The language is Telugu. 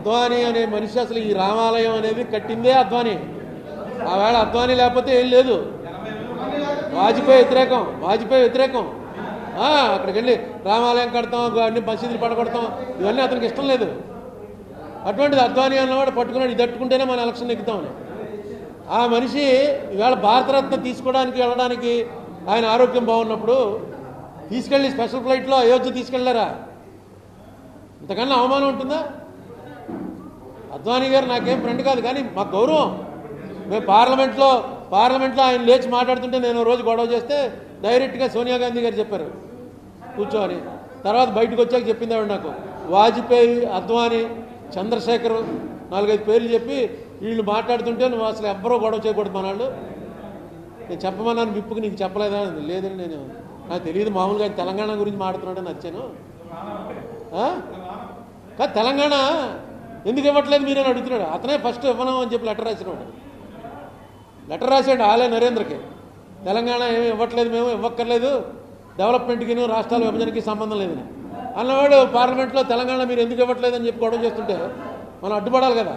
అద్వానీ అనే మనిషి అసలు ఈ రామాలయం అనేది కట్టిందే అద్వానీ. ఆవేళ అద్వానీ లేకపోతే ఏం లేదు. వాజ్పేయి వ్యతిరేకం. అక్కడికి వెళ్ళి రామాలయం కడతాం, అన్ని మసీదులు పడగొడతాం, ఇవన్నీ అతనికి ఇష్టం లేదు. అటువంటిది అద్వానీ అన్నవాడు పట్టుకున్నాడు, ఇది తట్టుకుంటేనే మన ఎలక్షన్ ఎక్కుతామని. ఆ మనిషి ఇవాళ భారతరత్న తీసుకోవడానికి వెళ్ళడానికి ఆయన ఆరోగ్యం బాగున్నప్పుడు తీసుకెళ్ళి స్పెషల్ ఫ్లైట్లో అయోధ్య తీసుకెళ్లారా? ఇంతకన్నా అవమానం ఉంటుందా? అద్వానీ గారు నాకేం ఫ్రెండ్ కాదు, కానీ మాకు గౌరవం. మేము పార్లమెంట్లో ఆయన లేచి మాట్లాడుతుంటే నేను రోజు గొడవ చేస్తే డైరెక్ట్గా సోనియా గాంధీ గారు చెప్పారు కూర్చోని. తర్వాత బయటకు వచ్చాక చెప్పింది ఆవిడ నాకు. వాజ్పేయి, అద్వానీ, చంద్రశేఖర్ 4-5 పేర్లు చెప్పి వీళ్ళు మాట్లాడుతుంటే నువ్వు అసలు ఎవ్వరూ గొడవ చేయకూడదు మనాళ్ళు. నేను చెప్పమన్నాను విప్పుకి, నీకు చెప్పలేదా? లేదని నాకు తెలియదు, మామూలుగా తెలంగాణ గురించి మాట్లాడుతున్నాడని నచ్చాను. కానీ తెలంగాణ ఎందుకు ఇవ్వట్లేదు మీరని అడుగుతున్నాడు. అతనే ఫస్ట్ ఇవ్వను అని చెప్పి లెటర్ రాశాడు ఆలయ నరేంద్రకి. తెలంగాణ ఏమి ఇవ్వట్లేదు, మేము ఇవ్వక్కర్లేదు, డెవలప్మెంట్కి రాష్ట్రాల విభజనకి సంబంధం లేదని అన్నవాడు పార్లమెంట్లో తెలంగాణ మీరు ఎందుకు ఇవ్వట్లేదని చెప్పి గొడవ చేస్తుంటే మనం అడ్డుపడాలి కదా.